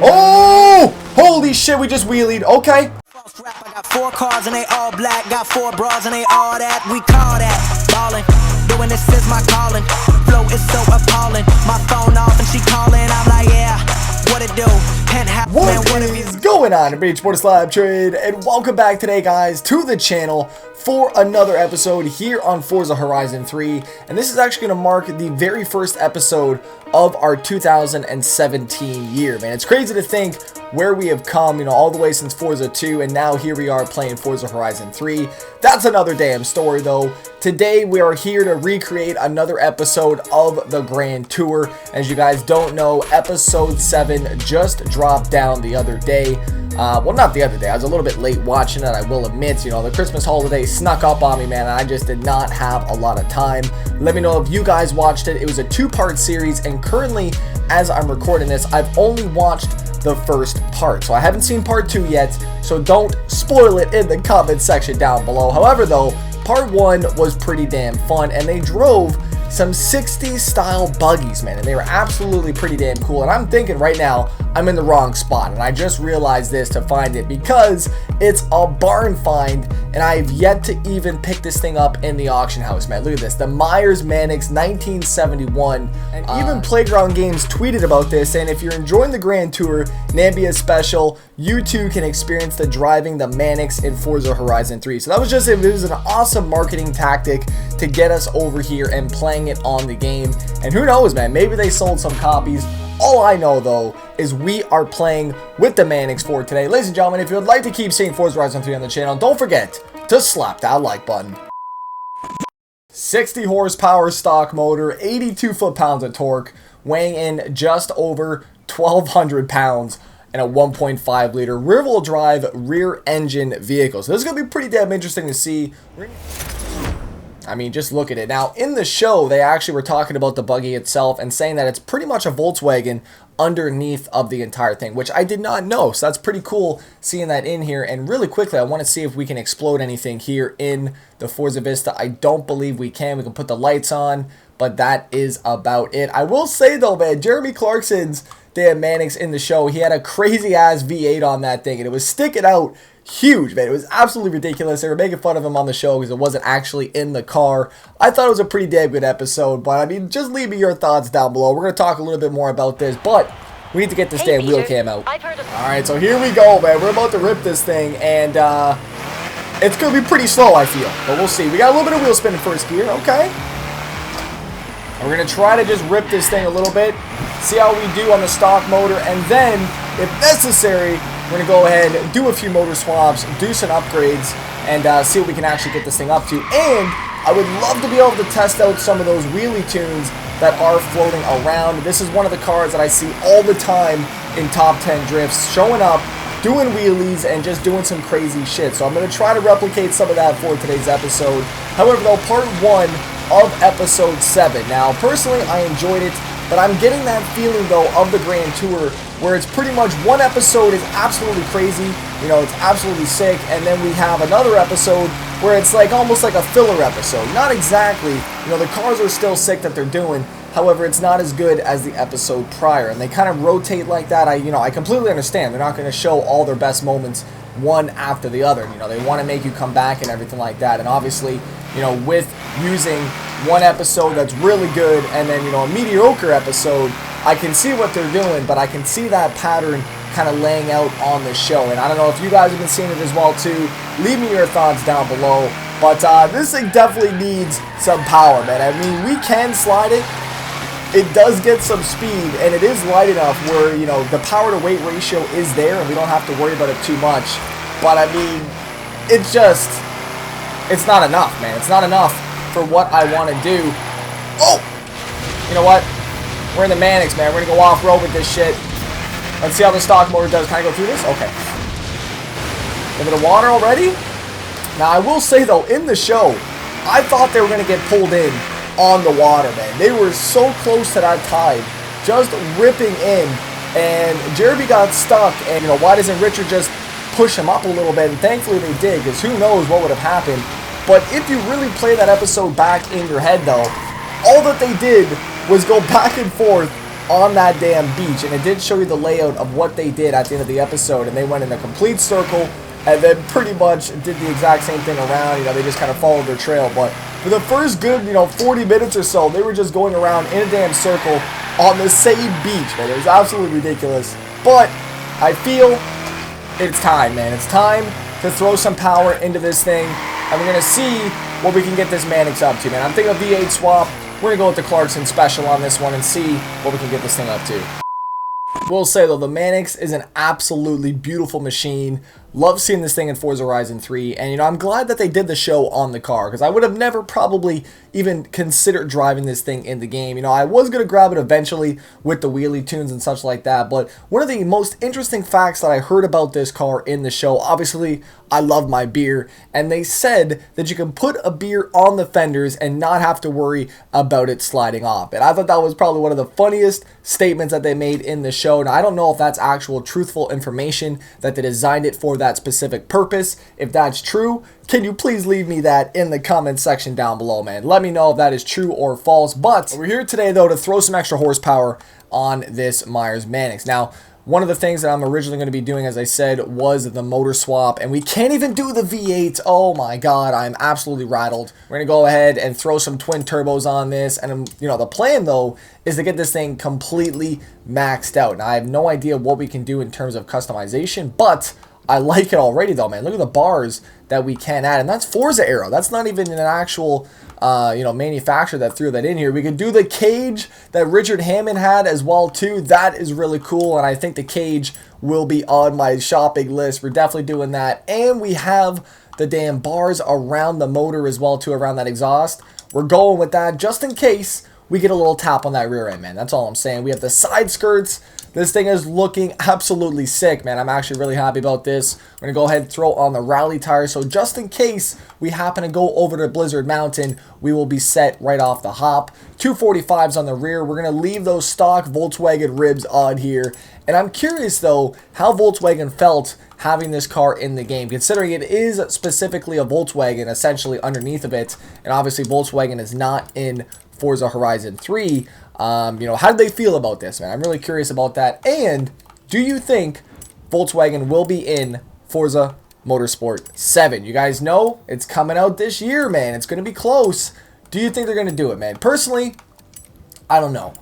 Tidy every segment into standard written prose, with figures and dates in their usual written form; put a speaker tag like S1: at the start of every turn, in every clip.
S1: Oh! Holy shit, we just wheelied. Okay.
S2: I got 4 cars and they all black. Got 4 bras and they all that. We call that ballin'. Doing this is my calling. Flow is so appalling. My phone off and she calling. I'm like, yeah, what it do?
S1: What is going on, everybody? It's SLAPTrain, and welcome back today, guys, to the channel for another episode here on Forza Horizon 3. And this is actually going to mark the very first episode of our 2017 year, man. It's crazy to think where we have come, you know, all the way since Forza 2, and now here we are playing Forza Horizon 3. That's another damn story, though. Today, we are here to recreate another episode of the Grand Tour. As you guys don't know, episode 7 just dropped down the other day. Well, not the other day. I was a little bit late watching it, I will admit. You know, the Christmas holiday snuck up on me, man, and I just did not have a lot of time. Let me know if you guys watched it. It was a 2-part series, and currently, as I'm recording this, I've only watched the first part. So I haven't seen part 2 yet, so don't spoil it in the comment section down below. However, though, part 1 was pretty damn fun, and they drove some 60s style buggies, man, and they were absolutely pretty damn cool. And I'm thinking right now I'm in the wrong spot, and I just realized this to find it because it's a barn find, and I've yet to even pick this thing up in the auction house, man. Look at this, the Myers Manx 1971, and even Playground Games tweeted about this. And if you're enjoying the Grand Tour Nambia special, you too can experience the driving the Manx in Forza Horizon 3. So that was just it. It was an awesome marketing tactic to get us over here and playing it on the game. And who knows, man, maybe they sold some copies. All I know, though, is we are playing with the Manx for today. Ladies and gentlemen, if you would like to keep seeing Forza Horizon 3 on the channel, don't forget to slap that like button. 60 horsepower stock motor, 82 foot-pounds of torque, weighing in just over 1,200 pounds, and a 1.5 liter rear-wheel drive rear engine vehicle. So this is going to be pretty damn interesting to see. I mean, just look at it. Now, in the show, they actually were talking about the buggy itself and saying that it's pretty much a Volkswagen underneath of the entire thing, which I did not know. So that's pretty cool seeing that in here. And really quickly, I want to see if we can explode anything here in the Forza Vista. I don't believe we can. We can put the lights on, but that is about it. I will say, though, man, Jeremy Clarkson's damn Manx in the show, he had a crazy-ass V8 on that thing, and it was sticking out huge, man. It was absolutely ridiculous. They were making fun of him on the show because it wasn't actually in the car. I thought it was a pretty damn good episode, but I mean, just leave me your thoughts down below. We're going to talk a little bit more about this, but we need to get this damn wheel cam out. Alright, so here we go, man. We're about to rip this thing, and it's going to be pretty slow, I feel, but we'll see. We got a little bit of wheel spin in first gear, okay. And we're going to try to just rip this thing a little bit, see how we do on the stock motor, and then, if necessary, we're going to go ahead, do a few motor swaps, do some upgrades, and see what we can actually get this thing up to. And I would love to be able to test out some of those wheelie tunes that are floating around. This is one of the cars that I see all the time in top 10 drifts, showing up, doing wheelies, and just doing some crazy shit. So I'm going to try to replicate some of that for today's episode. However, though, part 1 of episode 7. Now, personally, I enjoyed it, but I'm getting that feeling, though, of the Grand Tour, where it's pretty much one episode is absolutely crazy, you know, it's absolutely sick, and then we have another episode where it's like almost like a filler episode. Not exactly, you know, the cars are still sick that they're doing, however, it's not as good as the episode prior, and they kind of rotate like that. I completely understand. They're not going to show all their best moments one after the other. You know, they want to make you come back and everything like that, and obviously, you know, with using one episode that's really good and then, you know, a mediocre episode, I can see what they're doing, but I can see that pattern kind of laying out on the show. And I don't know if you guys have been seeing it as well too. Leave me your thoughts down below. But this thing definitely needs some power, man. I mean, we can slide it. It does get some speed, and it is light enough where, you know, the power to weight ratio is there, and we don't have to worry about it too much. But I mean, it's not enough, man. It's not enough for what I want to do. Oh! You know what? We're in the Manx, man. We're going to go off-road with this shit. Let's see how the stock motor does. Can I go through this? Okay. A little bit of water already. Now, I will say, though, in the show, I thought they were going to get pulled in on the water, man. They were so close to that tide, just ripping in, and Jeremy got stuck, and, you know, why doesn't Richard just push him up a little bit? And thankfully they did, because who knows what would have happened. But if you really play that episode back in your head, though, all that they did was go back and forth on that damn beach, and it did show you the layout of what they did at the end of the episode, and they went in a complete circle and then pretty much did the exact same thing around. You know, they just kind of followed their trail, but for the first good, 40 minutes or so, they were just going around in a damn circle on the same beach, man. It was absolutely ridiculous, but I feel it's time, man. It's time to throw some power into this thing, and we're going to see what we can get this Manx up to, man. I'm thinking of V8 swap. We're going to go with the Clarkson special on this one and see what we can get this thing up to. We'll say, though, the Manx is an absolutely beautiful machine. Love seeing this thing in Forza Horizon 3, and I'm glad that they did the show on the car, because I would have never probably even considered driving this thing in the game. I was going to grab it eventually with the wheelie tunes and such like that, but one of the most interesting facts that I heard about this car in the show, obviously, I love my beer, and they said that you can put a beer on the fenders and not have to worry about it sliding off, and I thought that was probably one of the funniest statements that they made in the show. Now, I don't know if that's actual truthful information, that they designed it for that specific purpose. If that's true, can you please leave me that in the comment section down below, man? Let me know if that is true or false. But we're here today, though, to throw some extra horsepower on this Myers Manx. Now, one of the things that I'm originally going to be doing, as I said, was the motor swap, and we can't even do the V8. Oh my god, I'm absolutely rattled. We're going to go ahead and throw some twin turbos on this, and the plan, though, is to get this thing completely maxed out. Now, I have no idea what we can do in terms of customization, but I like it already, though, man. Look at the bars that we can add, and that's Forza Aero. That's not even an actual manufacturer that threw that in here. We could do the cage that Richard Hammond had as well, too. That is really cool, and I think the cage will be on my shopping list. We're definitely doing that, and we have the damn bars around the motor as well, too, around that exhaust. We're going with that just in case we get a little tap on that rear end, man. That's all I'm saying. We have the side skirts. This thing is looking absolutely sick, man. I'm actually really happy about this. We're going to go ahead and throw on the rally tires, so just in case we happen to go over to Blizzard Mountain, we will be set right off the hop. 245s on the rear. We're going to leave those stock Volkswagen ribs on here. And I'm curious, though, how Volkswagen felt having this car in the game, considering it is specifically a Volkswagen essentially underneath of it, and obviously Volkswagen is not in Forza Horizon 3. How did they feel about this, man? I'm really curious about that. And do you think Volkswagen will be in Forza Motorsport 7? You guys know it's coming out this year, man. It's going to be close. Do you think they're going to do it, man? Personally, I don't know.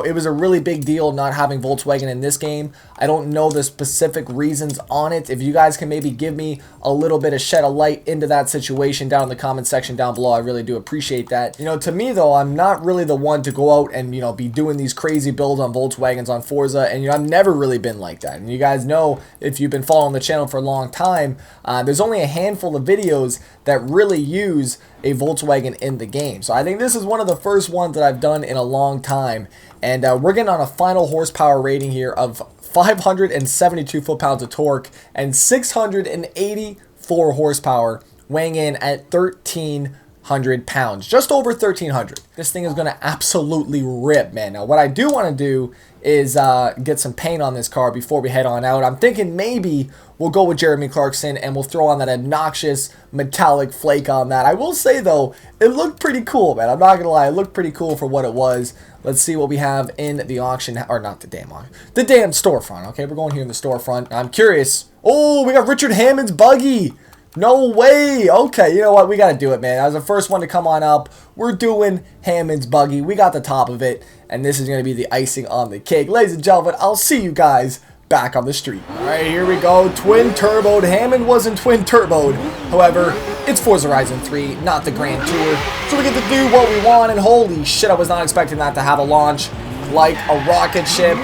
S1: It was a really big deal not having Volkswagen in this game. I don't know the specific reasons on it. If you guys can maybe give me a little bit of shed of light into that situation down in the comment section down below, I really do appreciate that. To me, though, I'm not really the one to go out and, be doing these crazy builds on Volkswagens on Forza, and, I've never really been like that. And you guys know, if you've been following the channel for a long time, there's only a handful of videos that really use a Volkswagen in the game. So I think this is one of the first ones that I've done in a long time, and we're getting on a final horsepower rating here of 572 foot-pounds of torque and 684 horsepower, weighing in at 1,300 pounds, just over 1,300. This thing is going to absolutely rip, man. Now, what I do want to do is get some paint on this car before we head on out. I'm thinking maybe we'll go with Jeremy Clarkson and we'll throw on that obnoxious metallic flake on that. I will say, though, it looked pretty cool, man. I'm not going to lie. It looked pretty cool for what it was. Let's see what we have in the auction, or not the damn auction, the damn storefront. Okay, we're going here in the storefront. I'm curious. Oh, we got Richard Hammond's buggy. No way. Okay, you know what? We got to do it, man. I was the first one to come on up. We're doing Hammond's buggy. We got the top of it, and this is going to be the icing on the cake. Ladies and gentlemen, I'll see you guys back on the street. All right, here we go. Twin turboed. Hammond wasn't twin turboed. However, it's Forza Horizon 3, not the Grand Tour. So we get to do what we want, and holy shit, I was not expecting that to have a launch like a rocket ship.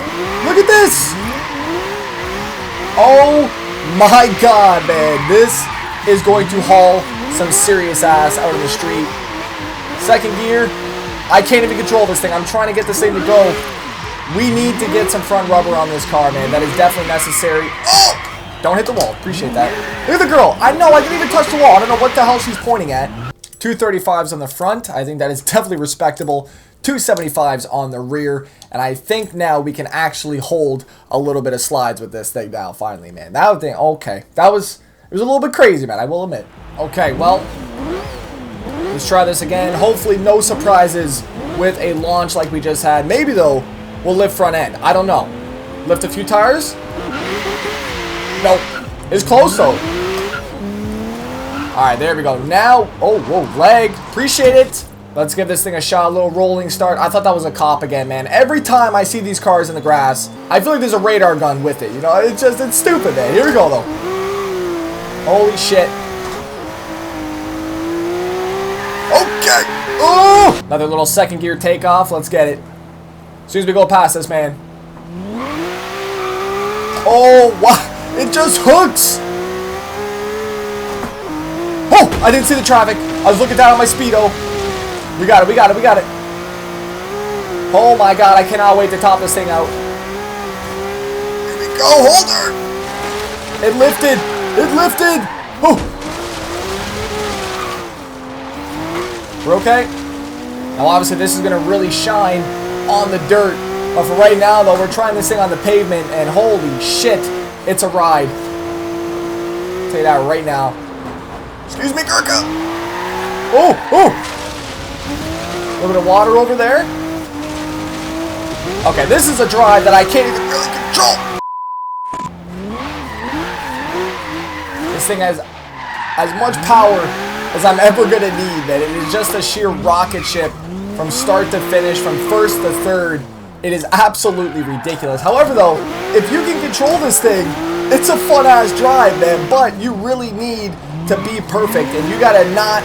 S1: Look at this. Oh my god, man. This is going to haul some serious ass out of the street. Second gear, I can't even control this thing. I'm trying to get this thing to go. We need to get some front rubber on this car, man. That is definitely necessary. Oh! Don't hit the wall. Appreciate that. Look at the girl. I know, I can even touch the wall. I don't know what the hell she's pointing at. 235s on the front. I think that is definitely respectable. 275s on the rear. And I think now we can actually hold a little bit of slides with this thing now, finally, man. That thing, okay. It was a little bit crazy, man, I will admit. Okay, well, let's try this again. Hopefully no surprises with a launch like we just had. Maybe, though, we'll lift front end. I don't know. Lift a few tires? Nope. It's close though. Alright, there we go. Now, oh, whoa, leg. Appreciate it. Let's give this thing a shot, a little rolling start. I thought that was a cop again, man. Every time I see these cars in the grass, I feel like there's a radar gun with it. You know, it's stupid, man. Here we go, though. Holy shit. Okay. Oh! Another little second gear takeoff. Let's get it. As soon as we go past this, man. Oh, what? It just hooks. Oh, I didn't see the traffic. I was looking down at my Speedo. We got it, we got it, we got it. Oh my god, I cannot wait to top this thing out. Here we go, hold her. It lifted. It lifted. Oh. We're okay. Now obviously this is going to really shine on the dirt. But for right now though, we're trying this thing on the pavement and holy shit, it's a ride. I'll tell you that right now. Excuse me, Gurkha. Oh, oh. A little bit of water over there. Okay, this is a drive that I can't even really control. This thing has as much power as I'm ever going to need, man. It is just a sheer rocket ship from start to finish, from first to third. It is absolutely ridiculous. However, though, if you can control this thing, it's a fun-ass drive, man. But you really need to be perfect, and you got to not...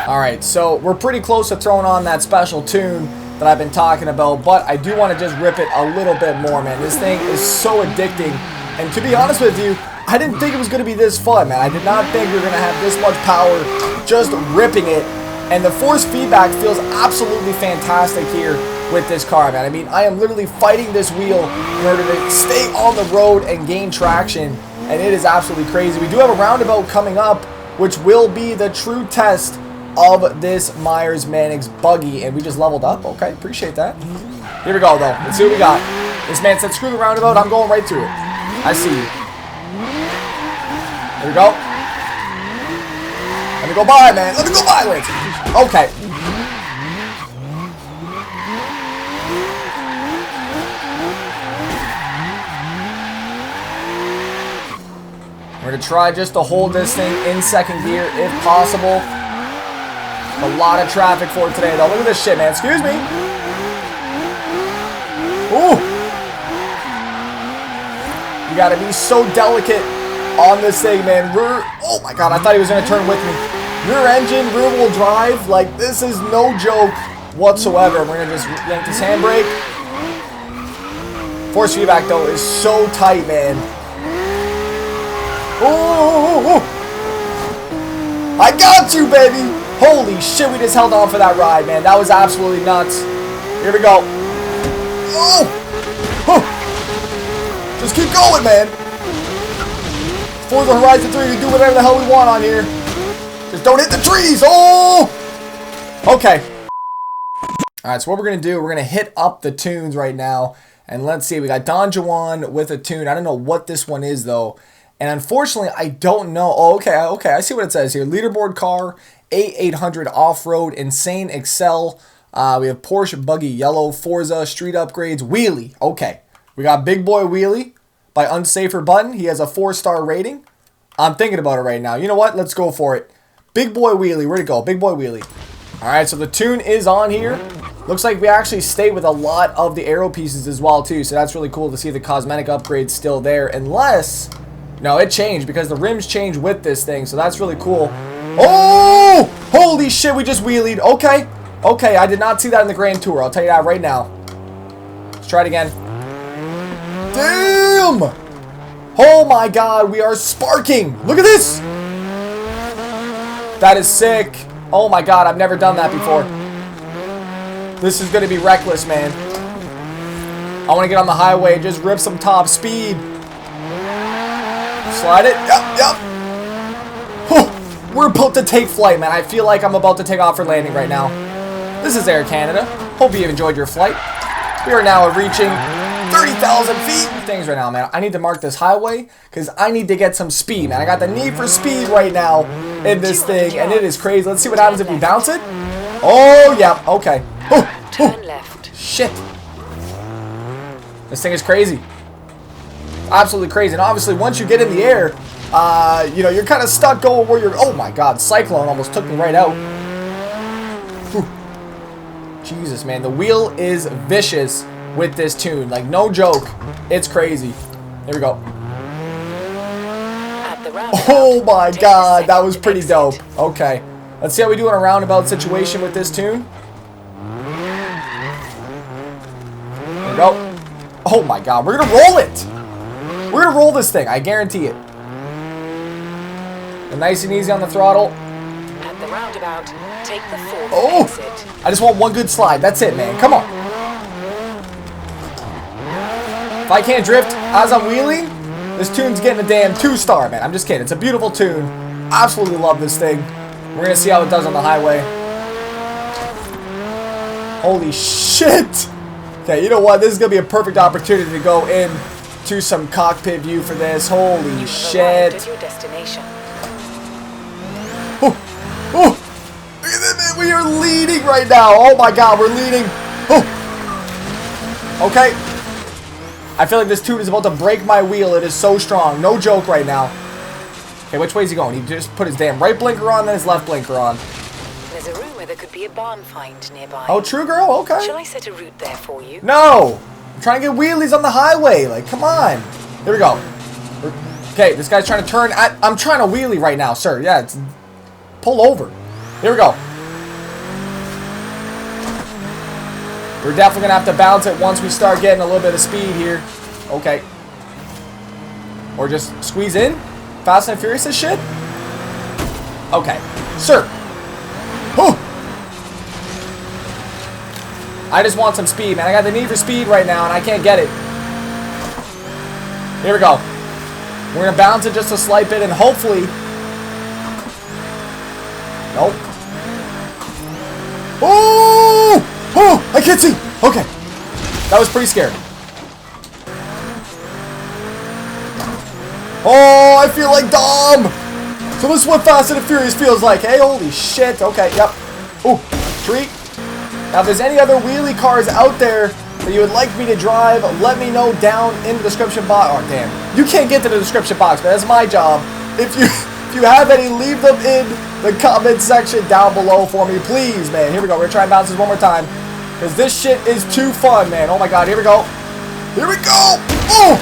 S1: Alright, so we're pretty close to throwing on that special tune that I've been talking about, but I do want to just rip it a little bit more, man. This thing is so addicting, and to be honest with you, I didn't think it was going to be this fun, man. I did not think we were going to have this much power just ripping it, and the force feedback feels absolutely fantastic here with this car, man. I mean, I am literally fighting this wheel in order to stay on the road and gain traction, and it is absolutely crazy. We do have a roundabout coming up, which will be the true test of this Myers-Manx buggy, and we just leveled up. Okay, appreciate that. Here we go, though. Let's see what we got. This man said, screw the roundabout. I'm going right through it. I see you. Here we go. Let me go by, man. Let me go by, Lance. Okay. We're going to try just to hold this thing in second gear if possible. A lot of traffic for today, though. Look at this shit, man. Excuse me. Ooh. You got to be so delicate on this thing, man. Oh, my God. I thought he was going to turn with me. Rear engine, rear wheel drive. Like, this is no joke whatsoever. We're going to just yank this handbrake. Force feedback, though, is so tight, man. Ooh. I got you, baby. Holy shit, we just held on for that ride, man. That was absolutely nuts. Here we go. Oh! Huh. Just keep going, man. Forza Horizon 3, we do whatever the hell we want on here. Just don't hit the trees. Oh! Okay. Alright, so what we're going to do, we're going to hit up the tunes right now. And let's see, we got Don Juan with a tune. I don't know what this one is, though. And unfortunately, I don't know. Oh, okay, I see what it says here. Leaderboard car, A800 off-road, Insane Excel. We have Porsche Buggy Yellow, Forza, Street Upgrades, Wheelie. Okay, we got Big Boy Wheelie by Unsafer Button. He has a 4-star rating. I'm thinking about it right now. You know what? Let's go for it. Big Boy Wheelie, where'd it go? Big Boy Wheelie. All right, so the tune is on here. Looks like we actually stay with a lot of the aero pieces as well, too. So that's really cool to see the cosmetic upgrades still there. Unless... No, it changed because the rims changed with this thing, so that's really cool. Oh! Holy shit, we just wheelied. Okay. Okay, I did not see that in the Grand Tour. I'll tell you that right now. Let's try it again. Damn! Oh my god, we are sparking. Look at this! That is sick. Oh my god, I've never done that before. This is going to be reckless, man. I want to get on the highway and just rip some top speed. Slide it. Yep. Oh, we're about to take flight, man. I feel like I'm about to take off for landing right now. This is Air Canada. Hope you enjoyed your flight. We are now reaching 30,000 feet. Things right now, man. I need to mark this highway because I need to get some speed, man. I got the need for speed right now in this thing, and it is crazy. Let's see what happens if we bounce it. Oh, yeah. Okay. Oh,
S3: Turn left.
S1: shit. This thing is crazy. Absolutely crazy. And obviously, once you get in the air, you know, you're kind of stuck going where you're... Oh my god, Cyclone almost took me right out. Whew. Jesus, man. The wheel is vicious with this tune. Like, no joke. It's crazy. Here we go. Oh my god, that was pretty dope. Okay. Let's see how we do in a roundabout situation with this tune. There we go. Oh my god, we're gonna roll it. We're gonna roll this thing, I guarantee it. And nice and easy on the throttle.
S3: At the roundabout, take the fourth exit.
S1: I just want one good slide. That's it, man. Come on. If I can't drift as I'm wheeling, this tune's getting a damn 2-star, man. I'm just kidding. It's a beautiful tune. Absolutely love this thing. We're gonna see how it does on the highway. Holy shit! Okay, you know what? This is gonna be a perfect opportunity to go in to some cockpit view for this. Holy shit!
S3: At your destination.
S1: Oh, look at that, man. We are leading right now. Oh my god, we're leading. Oh. Okay. I feel like this tune is about to break my wheel. It is so strong. No joke right now. Okay, which way is he going? He just put his damn right blinker on, then his left blinker on.
S3: There's a rumor there could be a barn find nearby.
S1: Oh, true, girl? Okay.
S3: Shall I set a route there for you?
S1: No! I'm trying to get wheelies on the highway. Like, come on. Here we go. Okay, this guy's trying to turn. I'm trying to wheelie right now, sir. Yeah, it's... Pull over. Here we go. We're definitely going to have to balance it once we start getting a little bit of speed here. Okay. Or just squeeze in. Fast and Furious this shit. Okay. Sir. Whew. I just want some speed, man. I got the need for speed right now, and I can't get it. Here we go. We're going to balance it just a slight bit, and hopefully... Nope. Oh! Oh! I can't see! Okay. That was pretty scary. Oh, I feel like Dom! So this is what Fast and Furious feels like. Hey, holy shit. Okay, yep. Ooh, tree. Now, if there's any other wheelie cars out there that you would like me to drive, let me know down in the description box. Oh, damn. You can't get to the description box, man. That's my job. If you have any, leave them in the comment section down below for me, please, man. Here we go. We're going to try and bounce this one more time, because this shit is too fun, man. Oh, my God. Here we go. Here we go. Oh!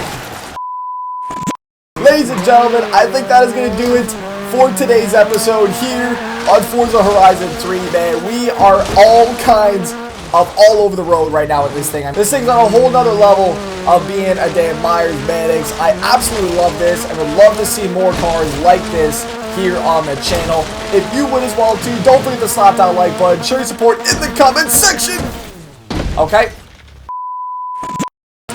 S1: Ladies and gentlemen, I think that is going to do it for today's episode here on Forza Horizon 3, man. We are all kinds of all over the road right now with this thing. This thing's on a whole nother level of being a damn Myers-Manix. I absolutely love this and would love to see more cars like this here on the channel. If you would as well too, don't forget to slap that like button, show your support in the comment section. Okay?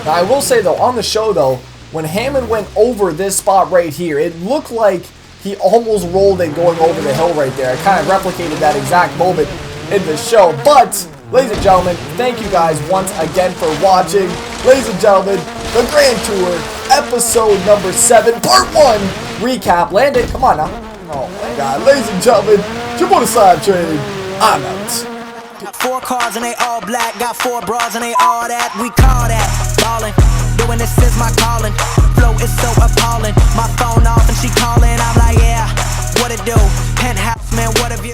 S1: Now I will say though, on the show though, when Hammond went over this spot right here, it looked like he almost rolled it going over the hill right there. I kind of replicated that exact moment in the show. But, ladies and gentlemen, thank you guys once again for watching. Ladies and gentlemen, the Grand Tour, episode number 7, part 1, recap. Land it. Come on now. Oh my God. Ladies and gentlemen, your boy the SLAPTrain. I'm out.
S2: Got 4 cars and they all black. Got 4 bras and they all that. We call that ballin'. Doing this is my calling. Flow is so appalling. My phone off and she calling. I'm like, yeah, what it do? Penthouse, man, what have you?